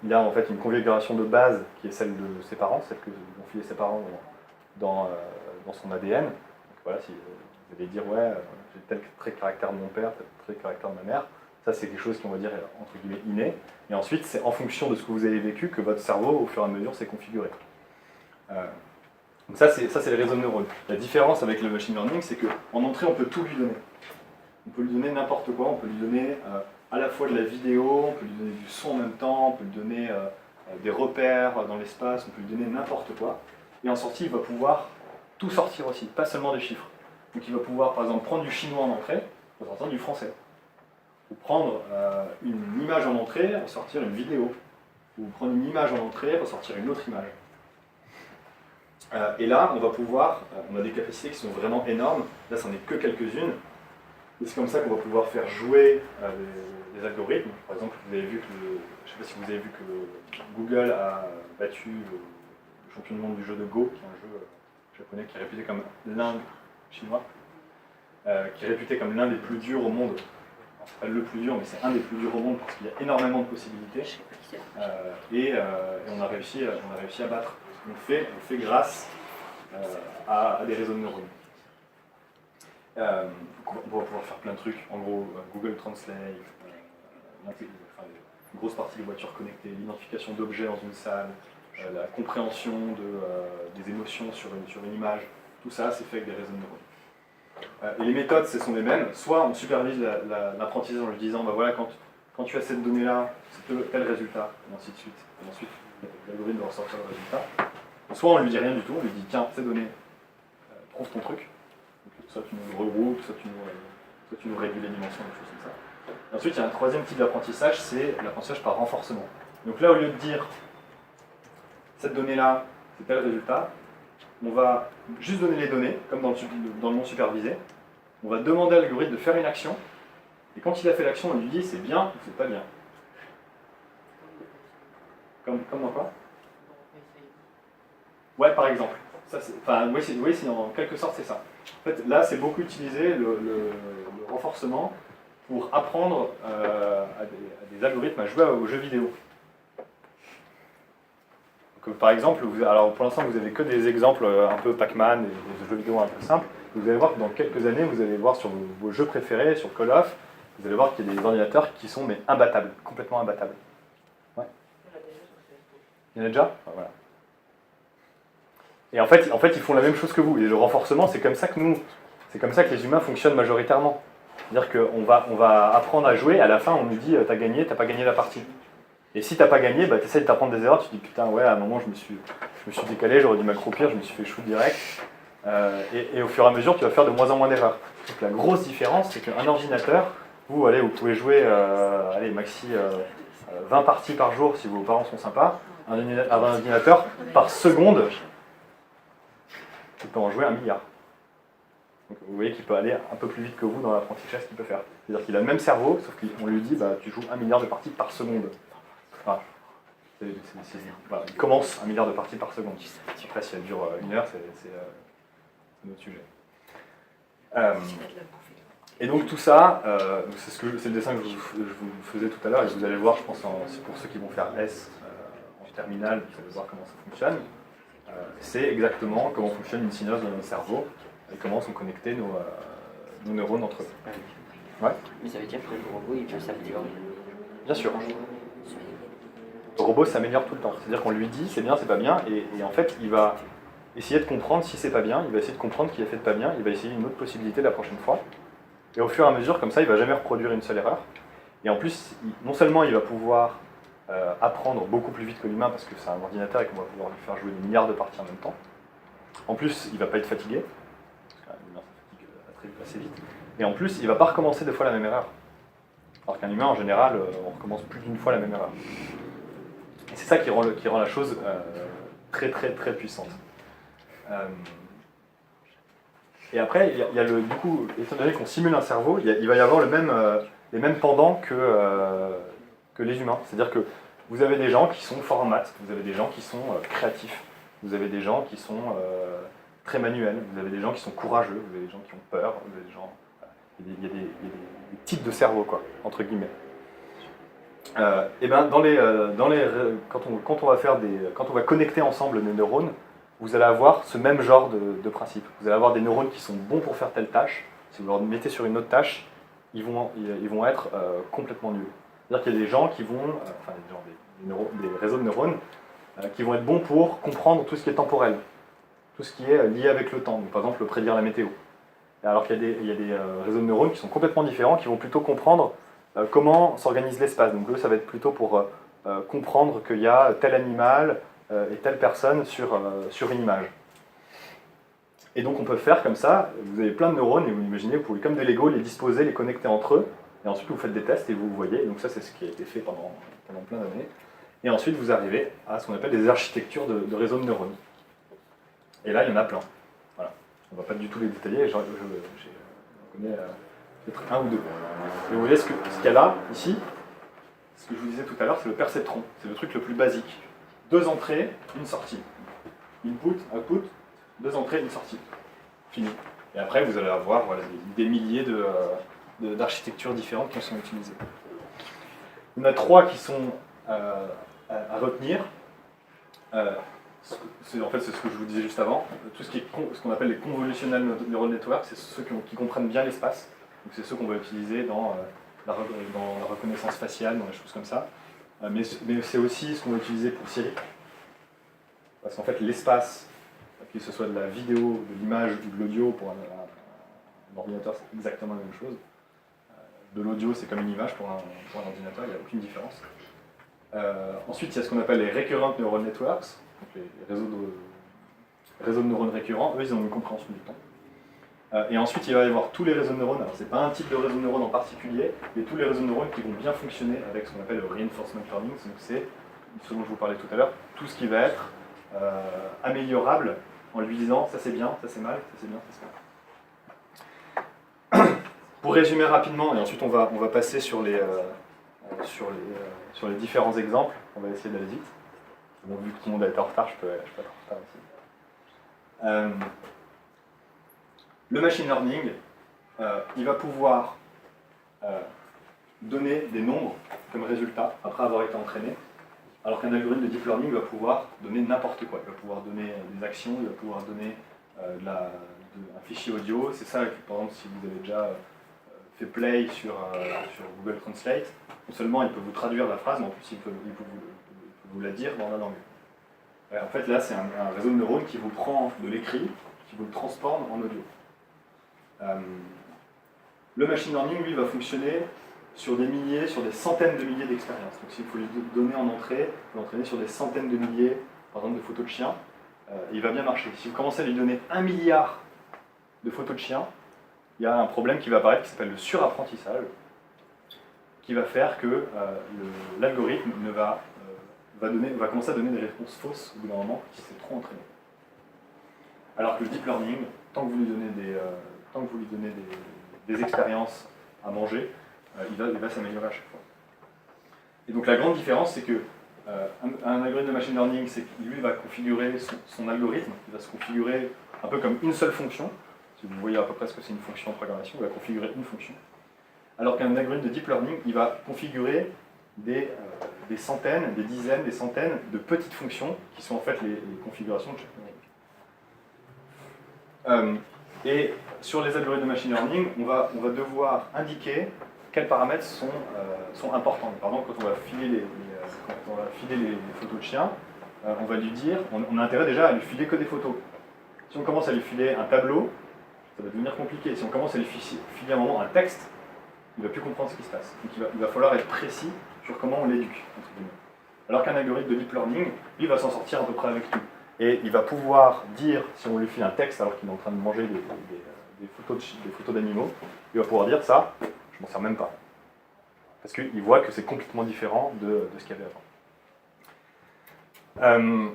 [SPEAKER 1] il a en fait une configuration de base qui est celle de ses parents, celle que vont filer ses parents dans son ADN. Donc voilà, si vous allez dire ouais, j'ai tel trait de caractère de mon père, tel trait de caractère de ma mère, ça c'est quelque chose qu'on va dire entre guillemets inné. Et ensuite c'est en fonction de ce que vous avez vécu que votre cerveau au fur et à mesure s'est configuré. Donc ça c'est les réseaux de neurones. La différence avec le machine learning, c'est qu'en entrée on peut tout lui donner. On peut lui donner n'importe quoi, on peut lui donner à la fois de la vidéo, on peut lui donner du son en même temps, on peut lui donner des repères dans l'espace, on peut lui donner n'importe quoi. Et en sortie, il va pouvoir tout sortir aussi, pas seulement des chiffres. Donc il va pouvoir par exemple prendre du chinois en entrée, ressortir du français. Ou prendre une image en entrée, ressortir une vidéo. Ou prendre une image en entrée, ressortir une autre image. Et là, on a des capacités qui sont vraiment énormes. Là, ça n'en est que quelques-unes. Et c'est comme ça qu'on va pouvoir faire jouer des algorithmes. Par exemple, vous avez vu je ne sais pas si vous avez vu que Google a battu le champion du monde du jeu de Go, qui est un jeu japonais qui est réputé comme chinois, qui est réputé comme l'un des plus durs au monde. C'est pas le plus dur, mais c'est un des plus durs au monde parce qu'il y a énormément de possibilités. Et on a réussi à battre. On le fait grâce à des réseaux de neurones. On va pouvoir faire plein de trucs, en gros Google Translate, une grosse partie des voitures connectées, l'identification d'objets dans une salle, la compréhension des émotions sur une image, tout ça c'est fait avec des réseaux de neurones. Et les méthodes, ce sont les mêmes. Soit on supervise l'apprentissage en lui disant, bah voilà, quand tu as cette donnée-là, c'est tel résultat, et ainsi de suite. Et ensuite, l'algorithme va ressortir le résultat. Soit on lui dit rien du tout, on lui dit, tiens, ces données, trouve ton truc. Donc, soit tu nous regroupes, soit tu nous réduis les dimensions, des choses comme ça. Et ensuite, il y a un troisième type d'apprentissage, c'est l'apprentissage par renforcement. Donc là, au lieu de dire, cette donnée-là, c'est tel résultat, on va juste donner les données, comme dans le monde supervisé. On va demander à l'algorithme de faire une action, et quand il a fait l'action, on lui dit c'est bien ou c'est pas bien. Comme dans quoi? Ouais, par exemple. Oui, en quelque sorte, c'est ça. En fait, là, c'est beaucoup utilisé le renforcement pour apprendre à des algorithmes à jouer aux jeux vidéo. Donc, par exemple, alors pour l'instant, vous n'avez que des exemples un peu Pac-Man et des jeux vidéo un peu simples. Vous allez voir que dans quelques années, vous allez voir sur vos jeux préférés, sur Call of, vous allez voir qu'il y a des ordinateurs qui sont imbattables, complètement imbattables. Ouais. Il y en a déjà? Ah, voilà. Et en fait, ils font la même chose que vous. Et le renforcement, c'est comme ça que les humains fonctionnent majoritairement. C'est-à-dire qu'on va apprendre à jouer, à la fin, on nous dit t'as gagné, t'as pas gagné la partie. Et si t'as pas gagné, tu essaies de t'apprendre des erreurs, tu te dis putain, ouais, à un moment, je me suis décalé, j'aurais dû m'accroupir, je me suis fait shoot direct. Et au fur et à mesure, tu vas faire de moins en moins d'erreurs. Donc la grosse différence, c'est qu'un ordinateur, vous pouvez jouer maxi 20 parties par jour si vos parents sont sympas. Un ordinateur, par seconde, il peut en jouer 1 milliard. Donc vous voyez qu'il peut aller un peu plus vite que vous dans l'apprentissage qu'il peut faire. C'est-à-dire qu'il a le même cerveau, sauf qu'on lui dit tu joues 1 milliard de parties par seconde. Voilà. Il commence 1 milliard de parties par seconde. Après, si elle dure 1 heure, c'est un autre sujet. Et donc tout ça, c'est le dessin que je vous faisais tout à l'heure, et vous allez voir, je pense, c'est pour ceux qui vont faire S en terminale, vous allez voir comment ça fonctionne. C'est exactement comment fonctionne une synapse dans notre cerveau, et comment sont connectés nos neurones entre eux. Ouais.
[SPEAKER 3] Mais ça veut dire que le robot, il peut s'améliorer.
[SPEAKER 1] Bien sûr. Le robot s'améliore tout le temps. C'est-à-dire qu'on lui dit c'est bien, c'est pas bien, et en fait, il va essayer de comprendre si c'est pas bien, il va essayer de comprendre qu'il a fait de pas bien, il va essayer une autre possibilité la prochaine fois. Et au fur et à mesure, comme ça, il ne va jamais reproduire une seule erreur. Et en plus, non seulement il va pouvoir apprendre beaucoup plus vite que l'humain, parce que c'est un ordinateur et qu'on va pouvoir lui faire jouer des milliards de parties en même temps. En plus, il ne va pas être fatigué, parce qu'un humain se fatigue très vite, assez vite. Et en plus, il ne va pas recommencer 2 fois la même erreur. Alors qu'un humain, en général, on recommence plus d'1 fois la même erreur. Et c'est ça qui rend la chose très très très puissante. Et après, il y a du coup, étant donné qu'on simule un cerveau, il va y avoir les mêmes pendants que les humains. C'est-à-dire que vous avez des gens qui sont forts en maths, vous avez des gens qui sont créatifs, vous avez des gens qui sont très manuels, vous avez des gens qui sont courageux, vous avez des gens qui ont peur, vous avez des gens... Il y a des types de cerveau, quoi, entre guillemets. Et ben quand on va connecter ensemble des neurones, vous allez avoir ce même genre de principe. Vous allez avoir des neurones qui sont bons pour faire telle tâche. Si vous leur mettez sur une autre tâche, ils vont être complètement nuls. C'est-à-dire qu'il y a des gens qui vont, des réseaux de neurones, qui vont être bons pour comprendre tout ce qui est temporel, tout ce qui est lié avec le temps. Donc, par exemple, prédire la météo. Alors qu'il y a des réseaux de neurones qui sont complètement différents, qui vont plutôt comprendre comment s'organise l'espace. Donc eux, ça va être plutôt pour comprendre qu'il y a tel animal et telle personne sur une image. Et donc on peut faire comme ça, vous avez plein de neurones, et vous imaginez, vous pouvez comme des Lego les disposer, les connecter entre eux, et ensuite vous faites des tests et vous voyez. Donc ça, c'est ce qui a été fait pendant plein d'années. Et ensuite vous arrivez à ce qu'on appelle des architectures de réseaux de neurones. Et là, il y en a plein. Voilà. On ne va pas du tout les détailler, j'en connais peut-être 1 ou 2. Et vous voyez ce qu'il y a là, ici, ce que je vous disais tout à l'heure, c'est le perceptron. C'est le truc le plus basique. 2 entrées, 1 sortie. Input, output, 2 entrées, 1 sortie. Fini. Et après, vous allez avoir des milliers d'architectures différentes qui sont utilisées. Il y en a 3 qui sont à retenir. En fait, c'est ce que je vous disais juste avant. Tout ce qu'on appelle les convolutional neural networks, c'est ceux qui comprennent bien l'espace. Donc c'est ceux qu'on va utiliser dans la reconnaissance faciale, dans les choses comme ça. Mais c'est aussi ce qu'on va utiliser pour Siri. Parce qu'en fait, l'espace, que ce soit de la vidéo, de l'image ou de l'audio pour un l'ordinateur c'est exactement la même chose. De l'audio c'est comme une image pour un ordinateur, il n'y a aucune différence. Ensuite il y a ce qu'on appelle les Recurrent Neural Networks, donc les réseaux de neurones récurrents, eux ils ont une compréhension du temps. Et ensuite il va y avoir tous les réseaux de neurones, alors c'est pas un type de réseau de neurones en particulier, mais tous les réseaux de neurones qui vont bien fonctionner avec ce qu'on appelle le reinforcement learning, donc c'est ce dont je vous parlais tout à l'heure, tout ce qui va être améliorable en lui disant ça c'est bien, ça c'est mal, ça c'est bien, ça c'est mal. Pour résumer rapidement, et ensuite on va passer sur les différents exemples, on va essayer d'aller vite. Bon, vu que tout le monde a été en retard, je peux être en retard aussi. Le machine learning, il va pouvoir donner des nombres comme résultat après avoir été entraîné, alors qu'un algorithme de deep learning va pouvoir donner n'importe quoi. Il va pouvoir donner des actions, il va pouvoir donner un fichier audio. C'est ça, par exemple, si vous avez déjà fait play sur Google Translate, non seulement il peut vous traduire la phrase, mais en plus il peut vous la dire dans la langue. En fait, là, c'est un réseau de neurones qui vous prend de l'écrit, qui vous le transforme en audio. Le machine learning, lui, va fonctionner sur des milliers, sur des centaines de milliers d'expériences. Donc s'il faut lui donner en entrée, vous l'entraîner sur des centaines de milliers, par exemple, de photos de chiens, il va bien marcher. Si vous commencez à lui donner 1 milliard de photos de chiens, il y a un problème qui va apparaître qui s'appelle le surapprentissage, qui va faire que l'algorithme va commencer à donner des réponses fausses au bout d'un moment si c'est trop entraîné. Alors que le deep learning, tant que vous lui donnez des expériences à manger, il va s'améliorer à chaque fois. Et donc la grande différence, c'est que un algorithme de machine learning, c'est qu'il lui va configurer son algorithme, il va se configurer un peu comme une seule fonction. Si vous voyez à peu près ce que c'est une fonction en programmation, il va configurer une fonction. Alors qu'un algorithme de deep learning, il va configurer des centaines, des dizaines, des centaines de petites fonctions qui sont en fait les configurations de chaque modèle. Et sur les algorithmes de machine learning, on va devoir indiquer quels paramètres sont importants. Par exemple, quand on va filer les photos de chiens, on va lui dire, on a intérêt déjà à lui filer que des photos. Si on commence à lui filer un tableau, ça va devenir compliqué. Si on commence à lui filer à un moment un texte, il ne va plus comprendre ce qui se passe. Donc il va falloir être précis sur comment on l'éduque, entre guillemets. Alors qu'un algorithme de deep learning, lui, va s'en sortir à peu près avec tout. Et il va pouvoir dire, si on lui file un texte alors qu'il est en train de manger des photos d'animaux, il va pouvoir dire ça, je m'en sers même pas. Parce qu'il voit que c'est complètement différent de ce qu'il y avait avant.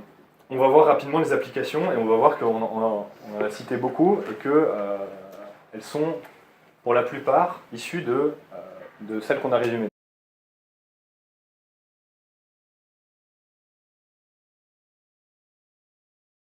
[SPEAKER 1] On va voir rapidement les applications et on va voir qu'on en a cité beaucoup et qu'elles sont pour la plupart issues de celles qu'on a résumées.